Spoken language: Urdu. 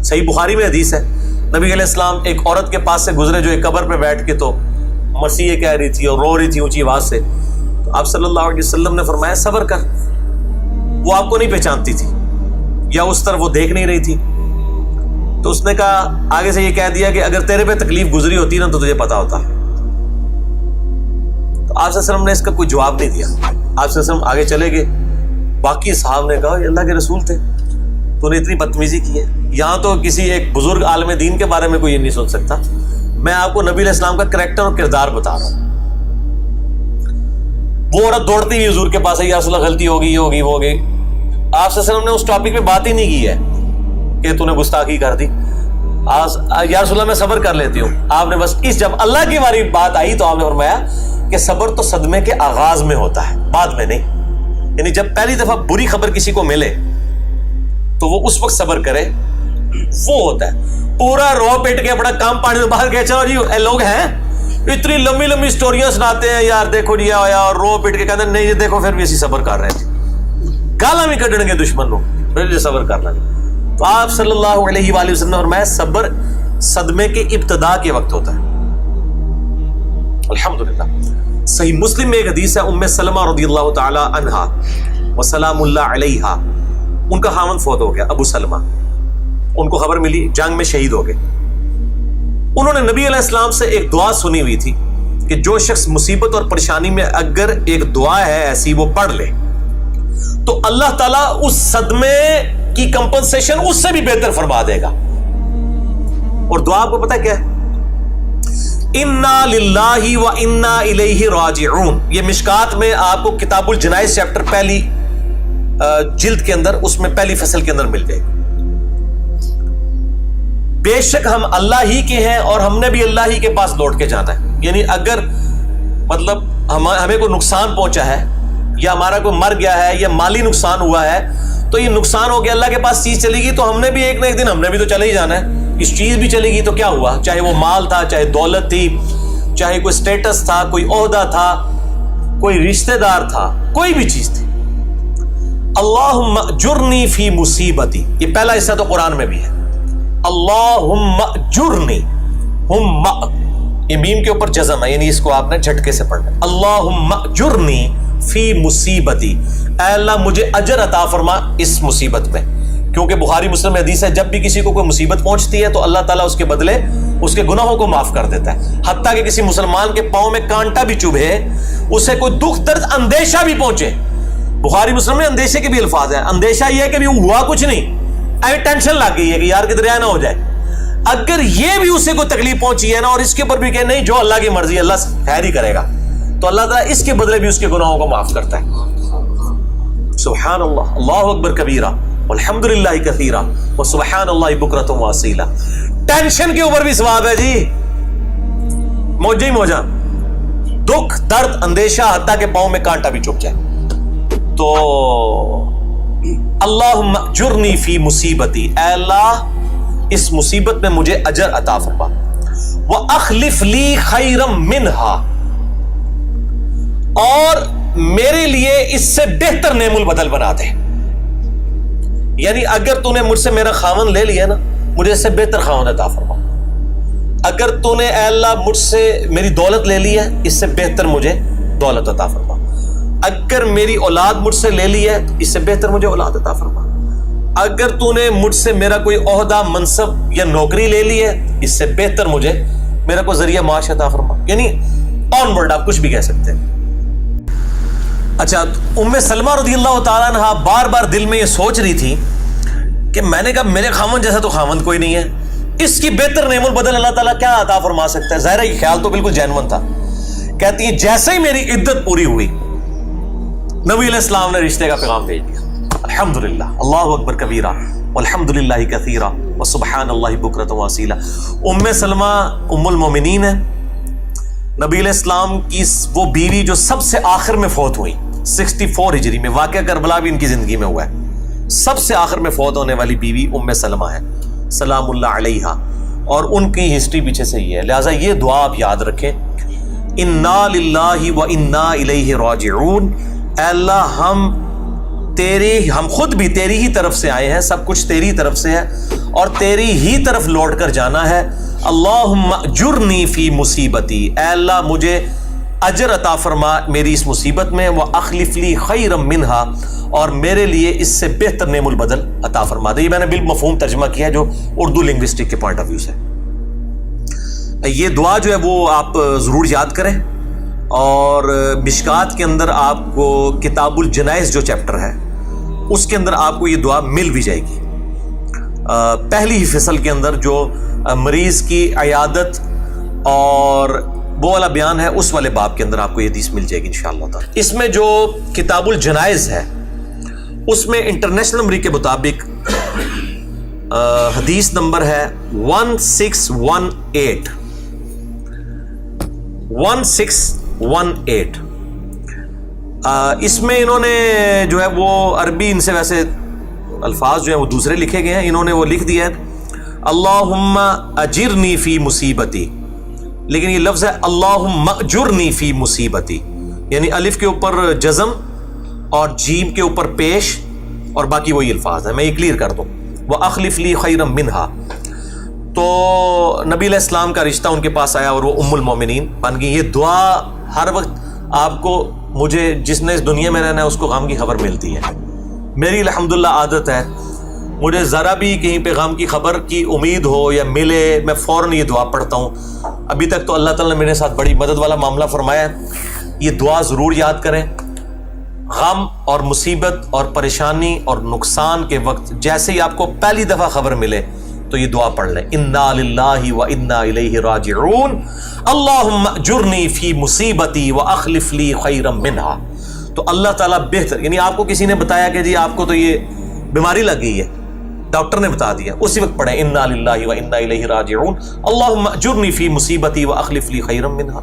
صحیح بخاری میں حدیث ہے، نبی علیہ السلام ایک عورت کے پاس سے گزرے جو ایک قبر پہ بیٹھ کے تو مسیح کہہ رہی تھی اور رو رہی تھی اونچی آواز سے، تو آپ صلی اللہ علیہ وسلم نے فرمایا صبر کر، وہ آپ کو نہیں پہچانتی تھی یا اس طرف وہ دیکھ نہیں رہی تھی. تو اس نے کہا، آگے سے یہ کہہ دیا کہ اگر تیرے پہ تکلیف گزری ہوتی نا تو تجھے پتا ہوتا. تو آپ صلی اللہ علیہ وسلم نے اس کا کوئی جواب نہیں دیا. آپ صلی اللہ علیہ وسلم آگے چلے گئے. باقی صحابہ نے کہا یہ اللہ کے رسول تھے، تو نے اتنی بدتمیزی کی ہے. یہاں تو کسی ایک بزرگ عالم دین کے بارے میں کوئی یہ نہیں سن سکتا، میں آپ کو نبی علیہ السلام کا کریکٹر اور کردار بتا رہا ہوں. وہ عورت دوڑتی ہوئی حضور کے پاس ہے، یا رسول اللہ غلطی ہوگی، یہ ہوگی، وہ ہوگی. آپ صلی اللہ علیہ وسلم نے اس ٹاپک پہ بات ہی نہیں کی ہے کہ تو نے گستاخی کر دی. یا رسول اللہ میں صبر کر لیتی ہوں. آپ نے بس جب اللہ کی باری بات آئی تو آپ نے فرمایا کہ صبر تو صدمے کے آغاز میں ہوتا ہے، بعد میں نہیں. یعنی جب پہلی دفعہ بری خبر کسی کو ملے تو وہ اس وقت صبر کرے، وہ ہوتا ہے. پورا رو پیٹ کے اپنا کام پانی میں باہر گئے، چلو جی اے لوگ ہیں اتنی لمبی لمبی سٹوریاں سناتے ہیں، یار دیکھو جی آیا اور رو پیٹ کے کہتے ہیں نہیں یہ دیکھو پھر بھی اسی صبر کر رہے تھے، گالاں بھی کڈن گے دشمن کو پھر بھی صبر کر لیں. تو آپ صلی اللہ علیہ وآلہ وسلم نے فرمایا صبر صدمے کے ابتدا کے وقت ہوتا ہے. الحمدللہ. صحیح مسلم میں ایک حدیث ہے، ام سلمہ رضی اللہ تعالی عنہا وسلام اللہ علیہا، ان کا خاوند فوت ہو گیا ابو سلمہ، ان کو خبر ملی جنگ میں شہید ہو گئے. انہوں نے نبی علیہ السلام سے ایک دعا سنی ہوئی تھی کہ جو شخص مصیبت اور پریشانی میں اگر ایک دعا ہے ایسی وہ پڑھ لے تو اللہ تعالیٰ اس صدمے کی کمپنسیشن اس سے بھی بہتر فرما دے گا. اور دعا آپ کو پتہ کیا ہے؟ انا للہ و انا الیہ راجعون. یہ مشکات میں آپ کو کتاب الجنائز چیپٹر پہلی جلد کے اندر، اس میں پہلی فصل کے اندر مل جائے گی. بے شک ہم اللہ ہی کے ہیں اور ہم نے بھی اللہ ہی کے پاس لوٹ کے جانا ہے. یعنی اگر مطلب ہمیں کوئی نقصان پہنچا ہے یا ہمارا کوئی مر گیا ہے یا مالی نقصان ہوا ہے تو یہ نقصان ہو گیا، اللہ کے پاس چیز چلے گی تو ہم نے بھی ایک نہ ایک دن ہم نے بھی تو چلے ہی جانا ہے. اس چیز بھی چلے گی تو کیا ہوا، چاہے وہ مال تھا، چاہے دولت تھی، چاہے کوئی سٹیٹس تھا، کوئی عہدہ تھا، کوئی رشتہ دار تھا، کوئی بھی چیز تھی. اللہم اجرنی فی مصیبتی، یہ پہلا حصہ تو قرآن میں بھی ہے. اللہم اجرنی، یہ میم کے اوپر جزم ہے، یعنی اس کو آپ نے جھٹکے سے پڑھنا. اللہم اجرنی فی مصیبتی، اے اللہ مجھے اجر عطا فرما اس مصیبت میں. کیونکہ بخاری مسلم میں حدیث ہے جب بھی کسی کو کوئی مصیبت پہنچتی ہے تو اللہ تعالیٰ اس کے بدلے اس کے گناہوں کو معاف کر دیتا ہے. حتیٰ کہ کسی مسلمان کے پاؤں میں کانٹا بھی چبھے، اسے کوئی دکھ درد اندیشہ بھی پہنچے، بخاری مسلم میں اندیشے کے بھی الفاظ ہیں. اندیشہ یہ ہے کہ بھی ہوا کچھ نہیں، ایسے ٹینشن لگ گئی ہے کہ یار کدھر نہ ہو جائے. اگر یہ بھی اسے کوئی تکلیف پہنچی ہے نا اور اس کے اوپر بھی کہ نہیں جو اللہ کی مرضی اللہ خیر ہی کرے گا، تو اللہ تعالیٰ اس کے بدلے بھی اس کے گناہوں کو معاف کرتا ہے. سبحان اللہ، اللہ اکبر کبیرہ والحمدللہ کثیرہ وسبحان اللہ بکرۃ واصیلہ. ٹینشن کے اوپر بھی ثواب ہے جی، موجہ ہی موجہ، دکھ درد اندیشہ حتیٰ کہ پاؤں میں کانٹا بھی چبھ جائے. تو اللہم اجرنی فی مصیبتی، اے اللہ اس مصیبت میں مجھے اجر عطا فرما. وَأَخْلِفْ لِي خَيْرًا مِّنْهَا، اور میرے لیے اس سے بہتر نعم البدل بنا دے. یعنی اگر تو نے مجھ سے میرا خاوند لے لیا نا، مجھے اس سے بہتر خاوند عطا فرما. اگر تو نے اے اللہ مجھ سے میری دولت لے لی ہے، اس سے بہتر مجھے دولت عطا فرما. اگر میری اولاد مجھ سے لے لی ہے، اس سے بہتر مجھے اولاد عطا فرما. اگر تو نے مجھ سے میرا کوئی عہدہ منصب یا نوکری لے لی ہے، اس سے بہتر مجھے میرا کوئی ذریعہ معاش عطا فرما. یعنی آن ورڈ آپ کچھ بھی کہہ سکتے ہیں. اچھا، ام سلمہ رضی اللہ تعالیٰ عنہ بار بار دل میں یہ سوچ رہی تھی کہ میں نے کہا میرے خاوند جیسا تو خاوند کوئی نہیں ہے، اس کی بہتر نعم البدل اللہ تعالیٰ کیا عطا فرما سکتا ہے. ظاہر ہے یہ خیال تو بالکل جینون تھا. کہتی ہے جیسے ہی میری عدت پوری ہوئی نبی علیہ السلام نے رشتے کا پیغام بھیج دیا. الحمدللہ، اللہ اکبر کبیرہ والحمدللہ کثیرہ وسبحان اللہ بکرۃ واصیلہ. ام سلمہ ام المومنین ہے، نبی علیہ السلام کی وہ بیوی جو سب سے آخر میں فوت ہوئی 64 ہجری میں. واقعہ کربلا بھی ان کی زندگی میں ہوا ہے. سب سے آخر میں فوت ہونے والی بیوی ام سلمہ ہے سلام اللہ علیہا، اور ان کی ہسٹری پیچھے سے یہ ہے. لہٰذا یہ دعا آپ یاد رکھیں، انا للہ و انا الیہ راجعون. اے اللہ ہم تیری، ہم خود بھی تیری ہی طرف سے آئے ہیں، سب کچھ تیری طرف سے ہے اور تیری ہی طرف لوٹ کر جانا ہے۔ اللہم اجرنی فی مصیبتی، اے اللہ مجھے اجر عطا فرما میری اس مصیبت میں، واخلف لی خیرا منہا، اور میرے لیے اس سے بہتر نعم البدل عطا فرما دے۔ یہ میں نے بالمفہوم ترجمہ کیا ہے جو اردو لنگوسٹک کے پوائنٹ آف ویو سے۔ یہ دعا جو ہے وہ آپ ضرور یاد کریں، اور مشکات کے اندر آپ کو کتاب الجنائز جو چیپٹر ہے اس کے اندر آپ کو یہ دعا مل بھی جائے گی، پہلی ہی فصل کے اندر جو مریض کی عیادت اور وہ والا بیان ہے اس والے باب کے اندر آپ کو یہ حدیث مل جائے گی انشاءاللہ تعالی۔ اس میں جو کتاب الجنائز ہے اس میں انٹرنیشنل نمبر کے مطابق حدیث نمبر ہے 1618 1618۔ اس میں انہوں نے جو ہے وہ عربی، ان سے ویسے الفاظ جو ہیں وہ دوسرے لکھے گئے ہیں، انہوں نے وہ لکھ دیا ہے اللہم اجرنی فی مصیبتی، لیکن یہ لفظ ہے اللہم اجرنی فی مصیبتی، یعنی الف کے اوپر جزم اور جیم کے اوپر پیش اور باقی وہی الفاظ ہیں۔ میں یہ کلیئر کر دوں، وَأَخْلِفْ لِي خَيْرًا مِنْهَا۔ تو نبی علیہ السلام کا رشتہ ان کے پاس آیا اور وہ ام المومنین بن گئی۔ یہ دعا ہر وقت آپ کو، مجھے جس نے اس دنیا میں رہنا ہے اس کو غم کی خبر ملتی ہے۔ میری الحمدللہ عادت ہے، مجھے ذرا بھی کہیں پہ غم کی خبر کی امید ہو یا ملے، میں فوراً یہ دعا پڑھتا ہوں۔ ابھی تک تو اللہ تعالیٰ نے میرے ساتھ بڑی مدد والا معاملہ فرمایا ہے۔ یہ دعا ضرور یاد کریں، غم اور مصیبت اور پریشانی اور نقصان کے وقت جیسے ہی آپ کو پہلی دفعہ خبر ملے تو یہ دعا پڑھ لیں، انا للہ و انا الیہ راجعون، اللہم اجرنی فی مصیبتی واخلف لی خیرا منہا۔ تو اللہ تعالیٰ بہتر، یعنی آپ کو کسی نے بتایا کہ جی آپ کو تو یہ بیماری لگ گئی ہے، ڈاکٹر نے بتا دیا، اسی وقت پڑھیں انا للہ و انا الیہ راجعون، اللہم اجرنی فی مصیبتی واخلف لی خیرا منہا۔